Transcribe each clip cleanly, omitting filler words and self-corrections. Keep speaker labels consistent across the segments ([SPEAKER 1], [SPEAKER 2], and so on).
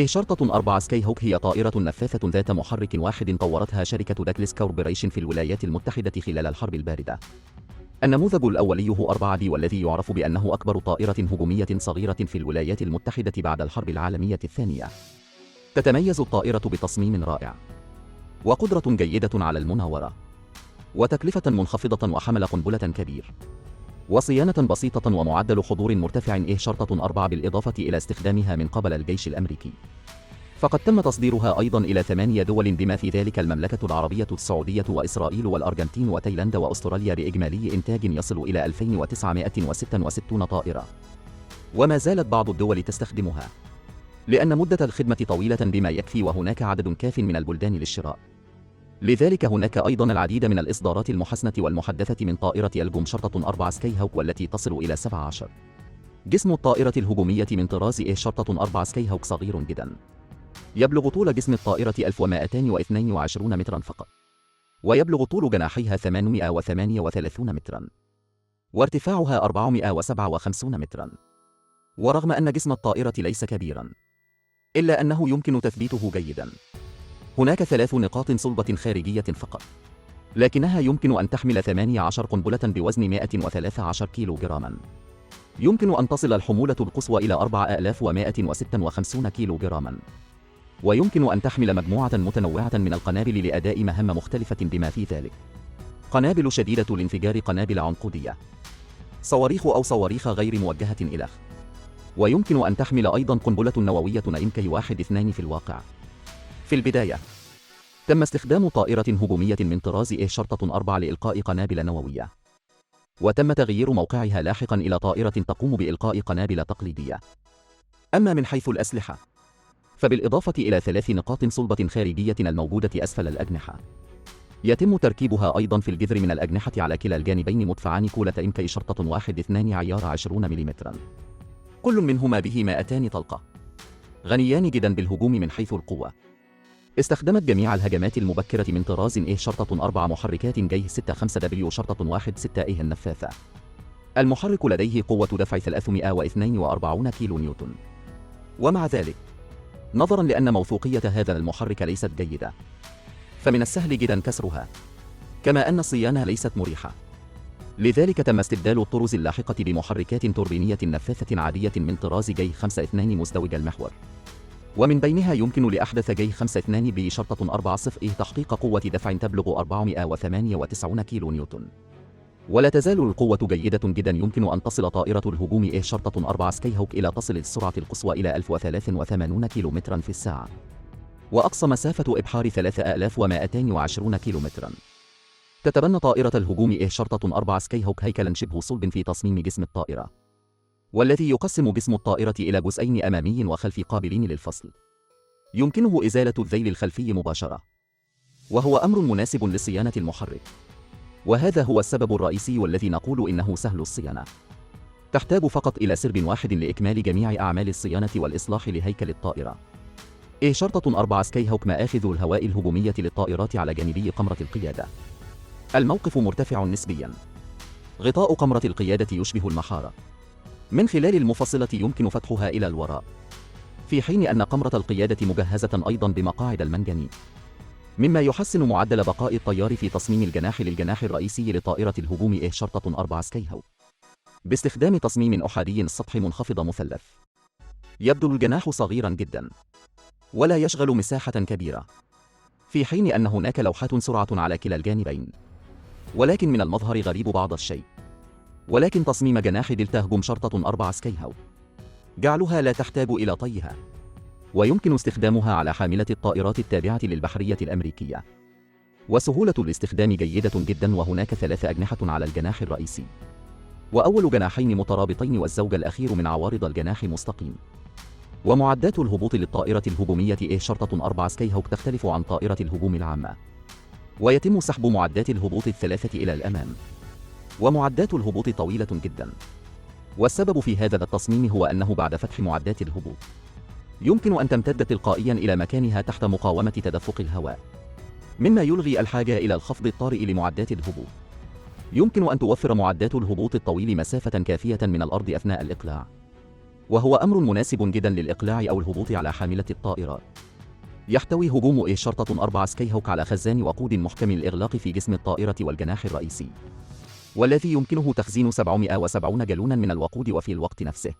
[SPEAKER 1] شرطة 4 سكاي هوك هي طائرة نفاثة ذات محرك واحد طورتها شركة داكلس كوربوريشن في الولايات المتحدة خلال الحرب الباردة. النموذج الأولي هو 4B، والذي يعرف بأنه أكبر طائرة هجومية صغيرة في الولايات المتحدة بعد الحرب العالمية الثانية. تتميز الطائرة بتصميم رائع، وقدرة جيدة على المناورة، وتكلفة منخفضة، وحمل قنبلة كبير، وصيانة بسيطة، ومعدل حضور مرتفع. شرطة 4 بالإضافة إلى استخدامها من قبل الجيش الأمريكي، فقد تم تصديرها أيضا إلى 8 دول بما في ذلك المملكة العربية السعودية وإسرائيل والأرجنتين وتايلاند وأستراليا، بإجمالي إنتاج يصل إلى 2966 طائرة. وما زالت بعض الدول تستخدمها لأن مدة الخدمة طويلة بما يكفي، وهناك عدد كاف من البلدان للشراء. لذلك هناك أيضا العديد من الإصدارات المحسنة والمحدثة من طائرة الجوم شرطة 4 سكاي هوك، والتي تصل إلى 17. جسم الطائرة الهجومية من طراز شرطة 4 سكاي هوك صغير جدا، يبلغ طول جسم الطائرة 1222 مترا فقط، ويبلغ طول جناحيها 838 مترا، وارتفاعها 457 مترا. ورغم أن جسم الطائرة ليس كبيرا، إلا أنه يمكن تثبيته جيدا. هناك 3 نقاط صلبة خارجية فقط، لكنها يمكن أن تحمل 18 قنبلة بوزن 113 كيلوغراما. يمكن أن تصل الحمولة القصوى إلى 4156 كيلوغراما، ويمكن أن تحمل مجموعة متنوعة من القنابل لأداء مهام مختلفة بما في ذلك قنابل شديدة الانفجار، قنابل عنقودية، صواريخ أو صواريخ غير موجهة إلخ، ويمكن أن تحمل أيضا قنبلة نووية MK-12 في الواقع. في البداية تم استخدام طائرة هجومية من طراز شرطة 4 لإلقاء قنابل نووية، وتم تغيير موقعها لاحقا إلى طائرة تقوم بإلقاء قنابل تقليدية. أما من حيث الأسلحة، فبالإضافة إلى 3 نقاط صلبة خارجية الموجودة أسفل الأجنحة، يتم تركيبها أيضا في الجذر من الأجنحة على كلا الجانبين مدفعان كولة MK شرطة 1 2 عيار 20 ملم، كل منهما به 200 طلقة، غنيان جدا بالهجوم من حيث القوة. استخدمت جميع الهجمات المبكرة من طراز شرطة 4 محركات جيه 65W شرطة 1 6 النفاثة. المحرك لديه قوة دفع 342 كيلو نيوتن، ومع ذلك نظرا لأن موثوقية هذا المحرك ليست جيدة، فمن السهل جدا كسرها، كما أن الصيانة ليست مريحة. لذلك تم استبدال الطرز اللاحقة بمحركات توربينية نفاثة عادية من طراز جي 52 مزدوج المحور، ومن بينها يمكن لأحدث جي 52 بشرطة 4 تحقيق قوة دفع تبلغ 498 كيلو نيوتن. ولا تزال القوة جيدة جدا، يمكن أن تصل طائرة الهجوم شرطة 4 سكاي هوك إلى تصل السرعة القصوى إلى 1083 كيلو مترا في الساعة، وأقصى مسافة إبحار 3220 كيلو مترا. تتبنى طائرة الهجوم شرطة 4 سكاي هوك هيكلا شبه صلب في تصميم جسم الطائرة، والذي يقسم جسم الطائرة إلى جزئين أمامي وخلفي قابلين للفصل. يمكنه إزالة الذيل الخلفي مباشرة، وهو أمر مناسب لصيانة المحرك، وهذا هو السبب الرئيسي والذي نقول إنه سهل الصيانة. تحتاج فقط إلى سرب واحد لإكمال جميع أعمال الصيانة والإصلاح لهيكل الطائرة. شرطة 4 سكاي هوك مآخذ الهواء الهجومية للطائرات على جانبي قمرة القيادة. الموقف مرتفع نسبيا، غطاء قمرة القيادة يشبه المحارة، من خلال المفصلة يمكن فتحها إلى الوراء، في حين أن قمرة القيادة مجهزة أيضا بمقاعد المنجنيق، مما يحسن معدل بقاء الطيار في تصميم الجناح للجناح الرئيسي لطائرة الهجوم شرطة 4 سكاي هوك، باستخدام تصميم أحادي السطح منخفض مثلث. يبدو الجناح صغيرا جدا ولا يشغل مساحة كبيرة، في حين أن هناك لوحات سرعة على كلا الجانبين، ولكن من المظهر غريب بعض الشيء. ولكن تصميم جناح دلتا هجوم شرطة 4 سكاي هوك جعلها لا تحتاج إلى طيها، ويمكن استخدامها على حاملة الطائرات التابعة للبحرية الأمريكية، وسهولة الاستخدام جيدة جدا. وهناك 3 أجنحة على الجناح الرئيسي، وأول جناحين مترابطين والزوج الأخير من عوارض الجناح مستقيم. ومعدات الهبوط للطائرة الهجومية شرطة 4 سكاي هوك تختلف عن طائرة الهجوم العامة، ويتم سحب معدات الهبوط الثلاثة إلى الأمام، ومعدات الهبوط طويلة جدا. والسبب في هذا التصميم هو أنه بعد فتح معدات الهبوط يمكن أن تمتد تلقائيا إلى مكانها تحت مقاومة تدفق الهواء، مما يلغي الحاجة إلى الخفض الطارئ لمعدات الهبوط. يمكن أن توفر معدات الهبوط الطويل مسافة كافية من الأرض أثناء الإقلاع، وهو أمر مناسب جدا للإقلاع أو الهبوط على حاملة الطائرات. يحتوي هجوم إيه شرطة 4 سكاي هوك على خزان وقود محكم الإغلاق في جسم الطائرة والجناح الرئيسي، والذي يمكنه تخزين 770 جالونا من الوقود. وفي الوقت نفسه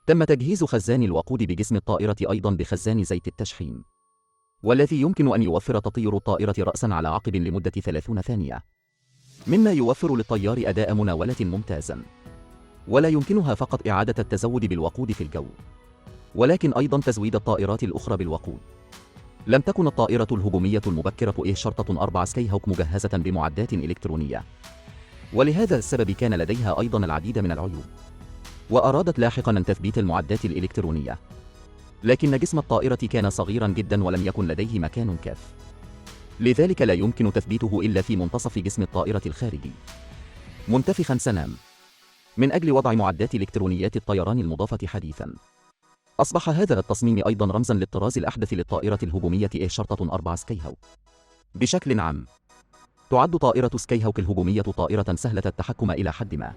[SPEAKER 1] تم تجهيز خزان الوقود بجسم الطائرة أيضا بخزان زيت التشحيم، والذي يمكن أن يوفر تطير الطائرة رأسا على عقب لمدة 30 ثانية، مما يوفر للطيار أداء مناولة ممتازا. ولا يمكنها فقط إعادة التزود بالوقود في الجو، ولكن أيضا تزويد الطائرات الأخرى بالوقود. لم تكن الطائرة الهجومية المبكرة إيه شرطة 4 سكاي هوك مجهزة بمعدات إلكترونية، ولهذا السبب كان لديها أيضا العديد من العيوب، وأرادت لاحقا أن تثبيت المعدات الإلكترونية، لكن جسم الطائرة كان صغيرا جدا ولم يكن لديه مكان كاف، لذلك لا يمكن تثبيته إلا في منتصف جسم الطائرة الخارجي منتفخا سنام. من أجل وضع معدات إلكترونيات الطيران المضافة حديثا، أصبح هذا التصميم أيضا رمزا للطراز الأحدث للطائرة الهجومية إيه شرطة 4 سكاي هوك. بشكل عام تعد طائرة سكاي هوك الهجومية طائرة سهلة التحكم إلى حد ما،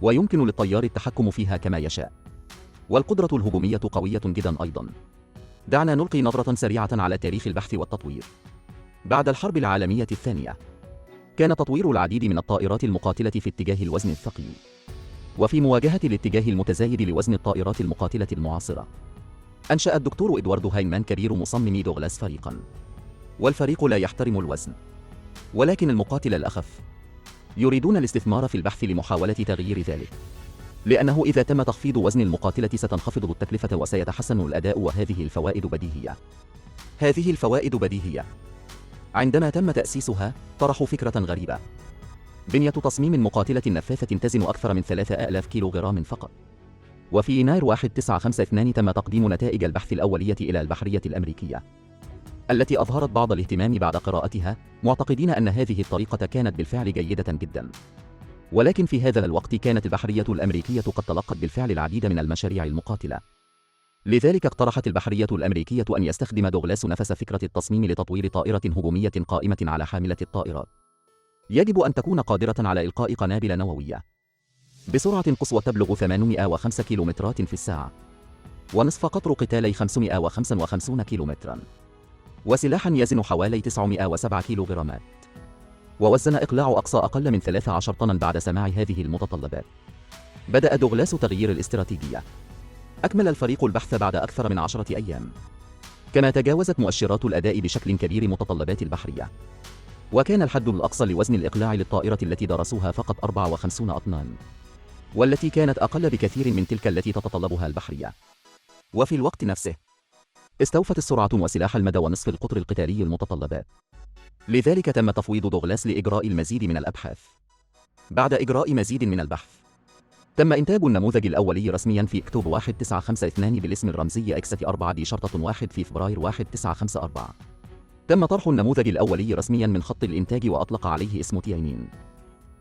[SPEAKER 1] ويمكن للطيار التحكم فيها كما يشاء، والقدرة الهجومية قوية جدا أيضا. دعنا نلقي نظرة سريعة على تاريخ البحث والتطوير. بعد الحرب العالمية الثانية كان تطوير العديد من الطائرات المقاتلة في اتجاه الوزن الثقيل، وفي مواجهة الاتجاه المتزايد لوزن الطائرات المقاتلة المعاصرة، أنشأ الدكتور إدوارد هاينمان كبير مصممي دوغلاس فريقا، والفريق لا يحترم الوزن ولكن المقاتل الأخف. يريدون الاستثمار في البحث لمحاولة تغيير ذلك، لأنه إذا تم تخفيض وزن المقاتلة ستنخفض التكلفة وسيتحسن الأداء، وهذه الفوائد بديهية. هذه الفوائد بديهية. عندما تم تأسيسها طرحوا فكرة غريبة: بنية تصميم مقاتلة نفاثة تزن أكثر من 3000 كيلوغرام فقط. وفي يناير 1952 تم تقديم نتائج البحث الأولية إلى البحرية الأمريكية، التي أظهرت بعض الاهتمام بعد قراءتها، معتقدين أن هذه الطريقة كانت بالفعل جيدة جدا. ولكن في هذا الوقت كانت البحرية الأمريكية قد تلقت بالفعل العديد من المشاريع المقاتلة، لذلك اقترحت البحرية الأمريكية أن يستخدم دوغلاس نفس فكرة التصميم لتطوير طائرة هجومية قائمة على حاملة الطائرات. يجب أن تكون قادرة على إلقاء قنابل نووية بسرعة قصوى تبلغ 805 كيلومترات في الساعة، ونصف قطر قتالي 555 كيلومترا، وسلاحا يزن حوالي 907 كيلوغرامات، ووزن إقلاع أقصى أقل من 13 طنا. بعد سماع هذه المتطلبات بدأ دوغلاس تغيير الاستراتيجية. أكمل الفريق البحث بعد أكثر من 10 أيام، كما تجاوزت مؤشرات الأداء بشكل كبير متطلبات البحرية، وكان الحد الأقصى لوزن الإقلاع للطائرة التي درسوها فقط 54 أطنان، والتي كانت أقل بكثير من تلك التي تتطلبها البحرية. وفي الوقت نفسه استوفت السرعة وسلاح المدى ونصف القطر القتالي المتطلبات، لذلك تم تفويض دوغلاس لإجراء المزيد من الأبحاث. بعد إجراء مزيد من البحث تم إنتاج النموذج الأولي رسميا في أكتوبر 1952 بالاسم الرمزي XT4D-1 في فبراير 1954. تم طرح النموذج الأولي رسميا من خط الإنتاج وأطلق عليه اسم تياينين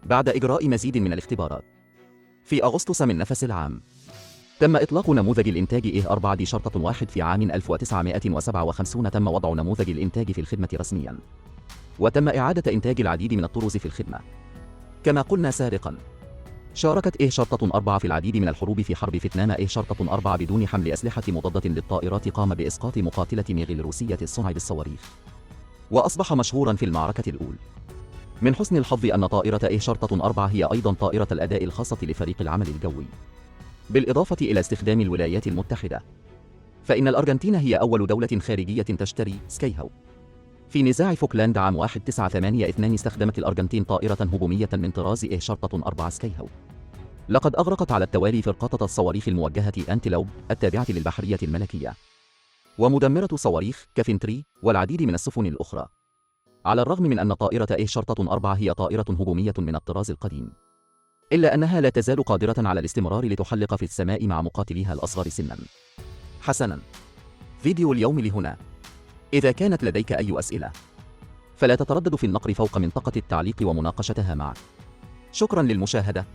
[SPEAKER 1] بعد إجراء مزيد من الاختبارات. في أغسطس من نفس العام تم إطلاق نموذج الإنتاج E4D-1 في عام 1957. تم وضع نموذج الإنتاج في الخدمة رسميا، وتم إعادة إنتاج العديد من الطرز في الخدمة. كما قلنا سابقا، شاركت إيه شرطة 4 في العديد من الحروب في حرب فيتنام. إيه شرطة 4 بدون حمل أسلحة مضادة للطائرات قام بإسقاط مقاتلة ميغ الروسية الصنع بالصواريخ، وأصبح مشهورا في المعركة الأولى. من حسن الحظ أن طائرة إيه شرطة 4 هي أيضا طائرة الأداء الخاصة لفريق العمل الجوي، بالإضافة إلى استخدام الولايات المتحدة، فإن الأرجنتين هي أول دولة خارجية تشتري سكاي هوك. في نزاع فوكلاند عام 1982 استخدمت الأرجنتين طائرة هجومية من طراز إيه شرطة 4 سكاي هوك. لقد أغرقت على التوالي فرقاطة الصواريخ الموجهة أنتيلوب التابعة للبحرية الملكية، ومدمرة صواريخ كافنتري والعديد من السفن الأخرى. على الرغم من أن طائرة إيه شرطة 4 هي طائرة هجومية من الطراز القديم، إلا أنها لا تزال قادرة على الاستمرار لتحلق في السماء مع مقاتليها الأصغر سنا. حسنا، فيديو اليوم لهنا. إذا كانت لديك أي أسئلة فلا تتردد في النقر فوق منطقة التعليق ومناقشتها معك. شكرا للمشاهدة.